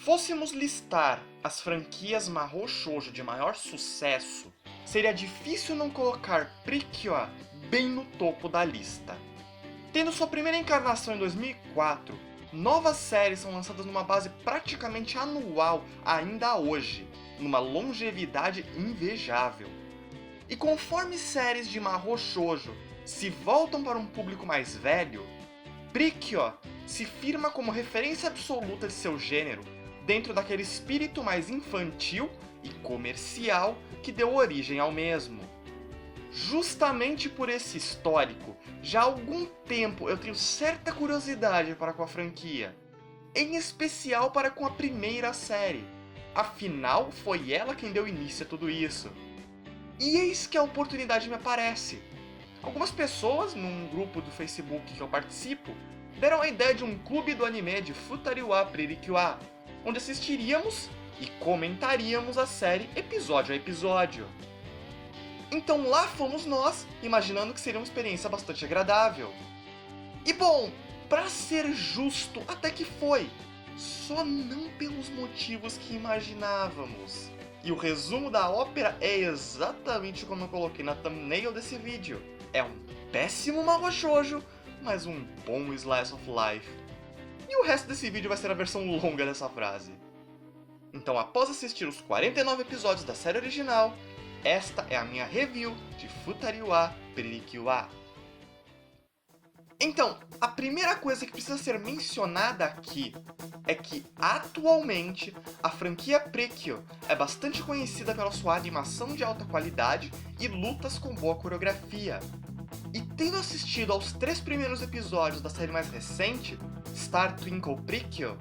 Fôssemos listar as franquias Mahou Shoujo de maior sucesso, seria difícil não colocar Precure bem no topo da lista. Tendo sua primeira encarnação em 2004, novas séries são lançadas numa base praticamente anual ainda hoje, numa longevidade invejável. E conforme séries de Mahou Shoujo se voltam para um público mais velho, Precure se firma como referência absoluta de seu gênero, dentro daquele espírito mais infantil e comercial que deu origem ao mesmo. Justamente por esse histórico, já há algum tempo eu tenho certa curiosidade para com a franquia, em especial para com a primeira série, afinal foi ela quem deu início a tudo isso. E eis que a oportunidade me aparece. Algumas pessoas, num grupo do Facebook que eu participo, deram a ideia de um clube do anime de Futariwa Precure, onde assistiríamos e comentaríamos a série episódio a episódio. Então lá fomos nós, imaginando que seria uma experiência bastante agradável. E bom, pra ser justo, até que foi, só não pelos motivos que imaginávamos. E o resumo da ópera é exatamente como eu coloquei na thumbnail desse vídeo. É um péssimo Mahou Shoujo, mas um bom Slice of Life. E o resto desse vídeo vai ser a versão longa dessa frase. Então, após assistir os 49 episódios da série original, esta é a minha review de Futariwa Precure. Então, a primeira coisa que precisa ser mencionada aqui é que, atualmente, a franquia Precure é bastante conhecida pela sua animação de alta qualidade e lutas com boa coreografia. E tendo assistido aos 3 primeiros episódios da série mais recente, Star Twinkle Precure,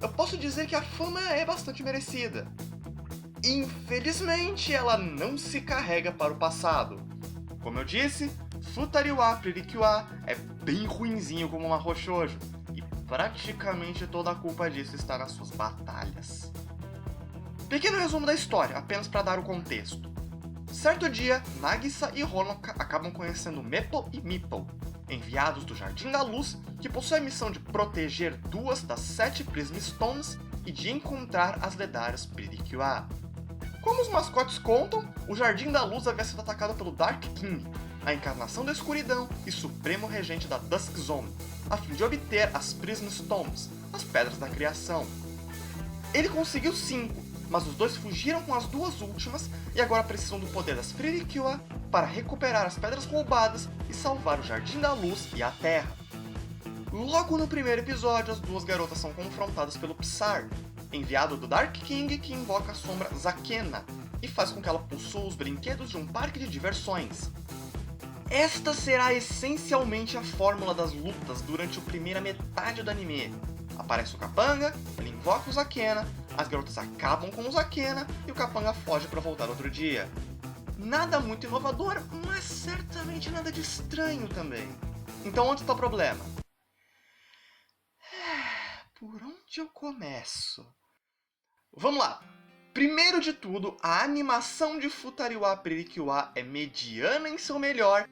eu posso dizer que a fama é bastante merecida. Infelizmente, ela não se carrega para o passado. Como eu disse, Futariwa Precure é bem ruinzinho como Mahou Shoujo, e praticamente toda a culpa disso está nas suas batalhas. Pequeno resumo da história, apenas para dar o contexto. Certo dia, Nagisa e Honoka acabam conhecendo Mepple e Mipple, enviados do Jardim da Luz, que possui a missão de proteger 2 das 7 Prism Stones e de encontrar as lendárias Precure. Como os mascotes contam, o Jardim da Luz havia sido atacado pelo Dark King, a encarnação da escuridão e supremo regente da Dusk Zone, a fim de obter as Prism Stones, as Pedras da Criação. Ele conseguiu 5, mas os 2 fugiram com as 2 últimas e agora precisam do poder das Precure para recuperar as pedras roubadas e salvar o Jardim da Luz e a Terra. Logo no primeiro episódio, as 2 garotas são confrontadas pelo Psyar, enviado do Dark King, que invoca a sombra Zakena e faz com que ela possua os brinquedos de um parque de diversões. Esta será essencialmente a fórmula das lutas durante a primeira metade do anime. Aparece o Kapanga, ele invoca o Zakena, as garotas acabam com o Zakena e o Kapanga foge para voltar outro dia. Nada muito inovador, mas certamente nada de estranho também. Então onde está o problema? Por onde eu começo? Vamos lá! Primeiro de tudo, a animação de Futariwa Precure é mediana em seu melhor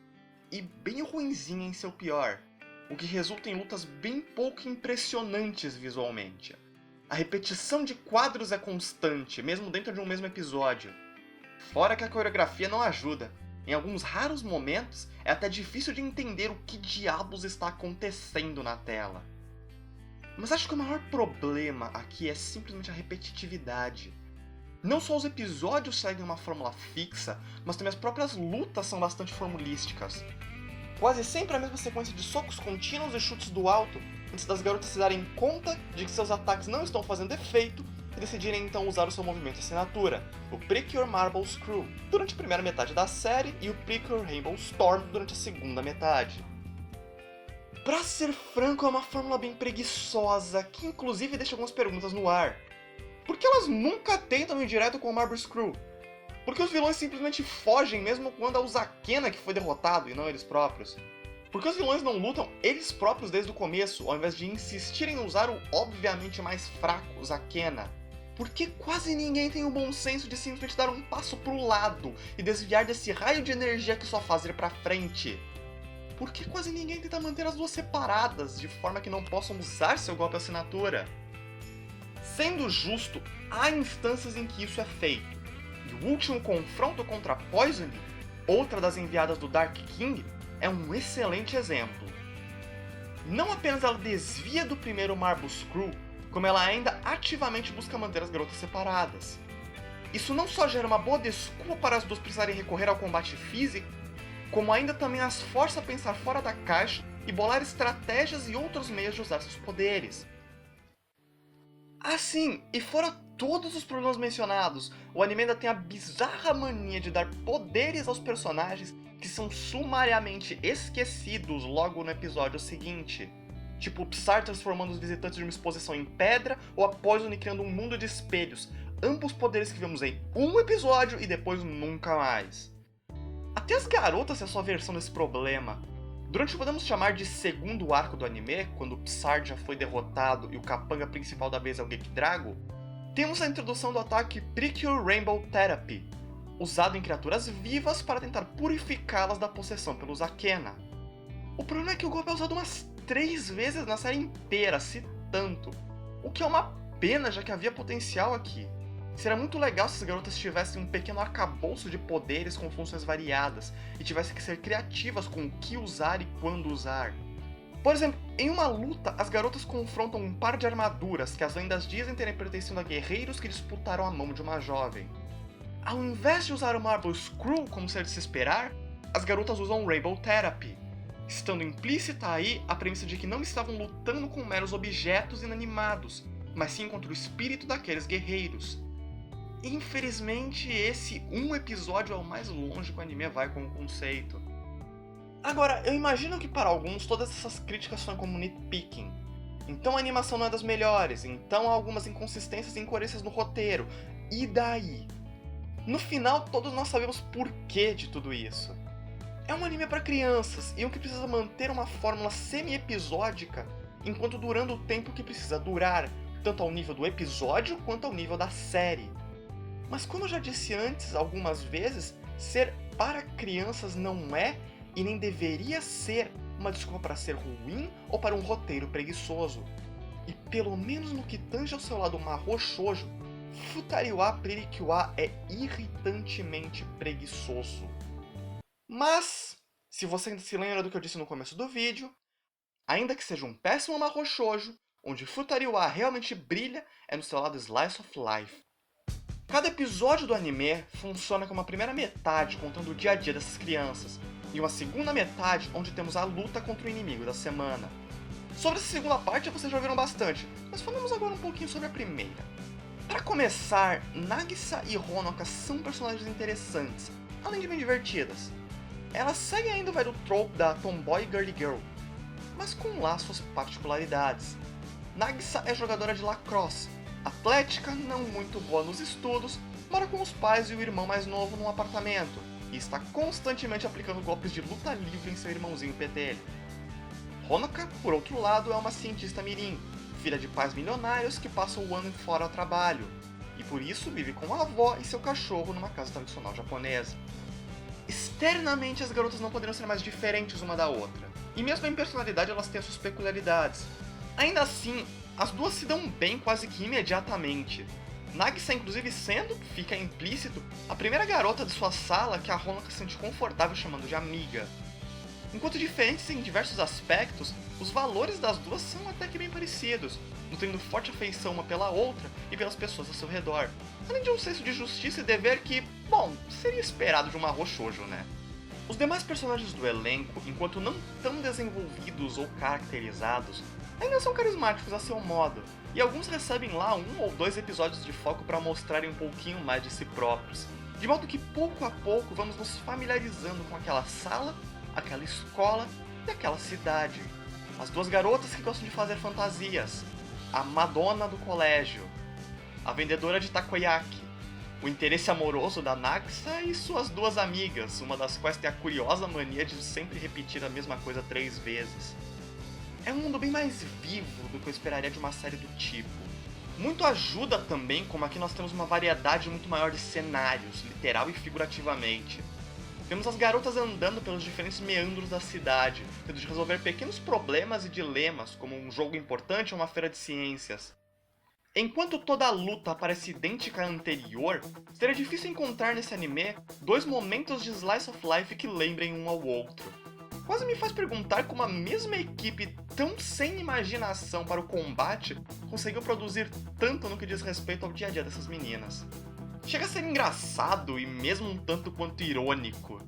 e bem ruinzinha em seu pior, o que resulta em lutas bem pouco impressionantes visualmente. A repetição de quadros é constante, mesmo dentro de um mesmo episódio. Fora que a coreografia não ajuda. Em alguns raros momentos, é até difícil de entender o que diabos está acontecendo na tela. Mas acho que o maior problema aqui é simplesmente a repetitividade. Não só os episódios seguem uma fórmula fixa, mas também as próprias lutas são bastante formulísticas. Quase sempre a mesma sequência de socos contínuos e chutes do alto, antes das garotas se darem conta de que seus ataques não estão fazendo efeito e decidirem então usar o seu movimento assinatura, o Precure Marble Screw, durante a primeira metade da série e o Precure Rainbow Storm durante a segunda metade. Pra ser franco, é uma fórmula bem preguiçosa, que inclusive deixa algumas perguntas no ar. Por que elas nunca tentam ir direto com o Marble Screw? Por que os vilões simplesmente fogem mesmo quando é o Zakena que foi derrotado e não eles próprios? Por que os vilões não lutam eles próprios desde o começo, ao invés de insistirem em usar o obviamente mais fraco Zakena? Por que quase ninguém tem o bom senso de simplesmente dar um passo pro lado e desviar desse raio de energia que só faz ir pra frente? Por que quase ninguém tenta manter as duas separadas, de forma que não possam usar seu golpe assinatura? Sendo justo, há instâncias em que isso é feito, e o último confronto contra a Poisoned, outra das enviadas do Dark King, é um excelente exemplo. Não apenas ela desvia do primeiro Marble Screw, como ela ainda ativamente busca manter as garotas separadas. Isso não só gera uma boa desculpa para as duas precisarem recorrer ao combate físico, como ainda também as força a pensar fora da caixa e bolar estratégias e outros meios de usar seus poderes. Assim, e fora todos os problemas mencionados, o anime ainda tem a bizarra mania de dar poderes aos personagens que são sumariamente esquecidos logo no episódio seguinte. Tipo o Psyr transformando os visitantes de uma exposição em pedra, ou a Poison criando um mundo de espelhos, ambos poderes que vemos em um episódio e depois nunca mais. Até as garotas têm a sua versão desse problema. Durante o que podemos chamar de segundo arco do anime, quando o Psyr já foi derrotado e o capanga principal da vez é o Gekidrago, temos a introdução do ataque Precure Rainbow Therapy, usado em criaturas vivas para tentar purificá-las da possessão pelos Akena. O problema é que o golpe é usado umas 3 vezes na série inteira, se tanto, o que é uma pena, já que havia potencial aqui. Seria muito legal se as garotas tivessem um pequeno arcabouço de poderes com funções variadas e tivessem que ser criativas com o que usar e quando usar. Por exemplo, em uma luta, as garotas confrontam um par de armaduras que as lendas dizem terem pertencido a guerreiros que disputaram a mão de uma jovem. Ao invés de usar o Marble Screw como seria de se esperar, as garotas usam Rainbow Therapy, estando implícita aí a premissa de que não estavam lutando com meros objetos inanimados, mas sim contra o espírito daqueles guerreiros. Infelizmente, esse um episódio é o mais longe que o anime vai com o conceito. Agora, eu imagino que para alguns todas essas críticas são como nitpicking. Então a animação não é das melhores, então há algumas inconsistências e incoerências no roteiro. E daí? No final, todos nós sabemos porquê de tudo isso. É um anime para crianças, e um que precisa manter uma fórmula semi-episódica, enquanto durando o tempo que precisa durar, tanto ao nível do episódio quanto ao nível da série. Mas como eu já disse antes algumas vezes, ser para crianças não é e nem deveria ser uma desculpa para ser ruim ou para um roteiro preguiçoso. E pelo menos no que tange ao seu lado Mahou Shoujo, Futari wa Pririkyo é irritantemente preguiçoso. Mas, se você ainda se lembra do que eu disse no começo do vídeo, ainda que seja um péssimo Mahou Shoujo, onde Futari wa realmente brilha é no seu lado Slice of Life. Cada episódio do anime funciona como uma primeira metade contando o dia a dia dessas crianças, e uma segunda metade onde temos a luta contra o inimigo da semana. Sobre essa segunda parte vocês já ouviram bastante, mas falamos agora um pouquinho sobre a primeira. Para começar, Nagisa e Honoka são personagens interessantes, além de bem divertidas. Elas seguem ainda o velho trope da tomboy girly girl, mas com lá suas particularidades. Nagisa é jogadora de lacrosse, atlética, não muito boa nos estudos, mora com os pais e o irmão mais novo num apartamento, e está constantemente aplicando golpes de luta livre em seu irmãozinho PTL. Honoka, por outro lado, é uma cientista mirim, filha de pais milionários que passam o ano fora a trabalho, e por isso vive com a avó e seu cachorro numa casa tradicional japonesa. Externamente, as garotas não poderiam ser mais diferentes uma da outra, e mesmo em personalidade elas têm as suas peculiaridades. Ainda assim, as duas se dão bem quase que imediatamente. Nagisa, inclusive, sendo, fica implícito, a primeira garota de sua sala que a Honoka se sente confortável chamando de amiga. Enquanto diferentes em diversos aspectos, os valores das duas são até que bem parecidos, nutrindo forte afeição uma pela outra e pelas pessoas ao seu redor, além de um senso de justiça e dever que, bom, seria esperado de uma Mahou Shoujo, né? Os demais personagens do elenco, enquanto não tão desenvolvidos ou caracterizados, ainda são carismáticos a seu modo, e alguns recebem lá 1 ou 2 episódios de foco para mostrarem um pouquinho mais de si próprios, de modo que pouco a pouco vamos nos familiarizando com aquela sala, aquela escola e aquela cidade. As duas garotas que gostam de fazer fantasias, a Madonna do colégio, a vendedora de takoyaki, o interesse amoroso da Nagisa e suas duas amigas, uma das quais tem a curiosa mania de sempre repetir a mesma coisa 3 vezes. É um mundo bem mais vivo do que eu esperaria de uma série do tipo. Muito ajuda também como aqui nós temos uma variedade muito maior de cenários, literal e figurativamente. Vemos as garotas andando pelos diferentes meandros da cidade, tendo de resolver pequenos problemas e dilemas, como um jogo importante ou uma feira de ciências. Enquanto toda a luta parece idêntica à anterior, seria difícil encontrar nesse anime dois momentos de Slice of Life que lembrem um ao outro. Quase me faz perguntar como a mesma equipe tão sem imaginação para o combate conseguiu produzir tanto no que diz respeito ao dia a dia dessas meninas. Chega a ser engraçado e mesmo um tanto quanto irônico.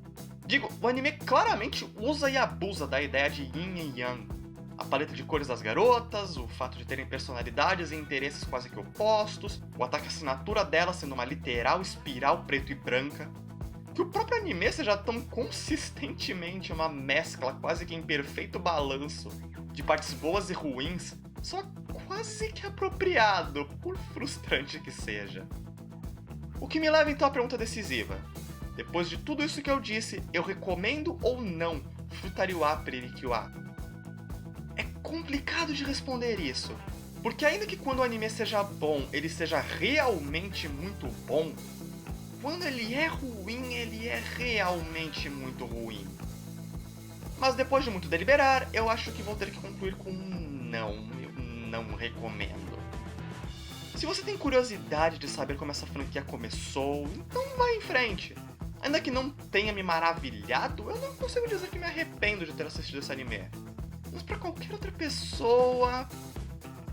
Digo, o anime claramente usa e abusa da ideia de yin e yang. A paleta de cores das garotas, o fato de terem personalidades e interesses quase que opostos, o ataque assinatura delas sendo uma literal espiral preto e branca. Que o próprio anime seja tão consistentemente uma mescla quase que em perfeito balanço de partes boas e ruins, só quase que apropriado, por frustrante que seja. O que me leva então à pergunta decisiva. Depois de tudo isso que eu disse, eu recomendo ou não Futari wa Pririkyo wa? É complicado de responder isso, porque ainda que quando o anime seja bom, ele seja realmente muito bom, quando ele é ruim, ele é realmente muito ruim. Mas depois de muito deliberar, eu acho que vou ter que concluir com um não, eu não recomendo. Se você tem curiosidade de saber como essa franquia começou, então vai em frente. Ainda que não tenha me maravilhado, eu não consigo dizer que me arrependo de ter assistido esse anime. Mas pra qualquer outra pessoa...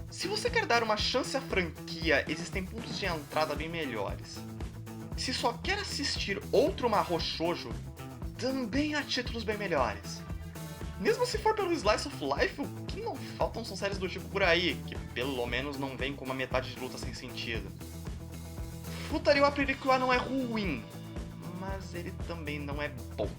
Se você quer dar uma chance à franquia, existem pontos de entrada bem melhores. Se só quer assistir outro Mahou Shoujo, também há títulos bem melhores. Mesmo se for pelo Slice of Life, o que não faltam são séries do tipo por aí, que pelo menos não vem com uma metade de luta sem sentido. Futari wa Pririkyo wa não é ruim, mas ele também não é bom.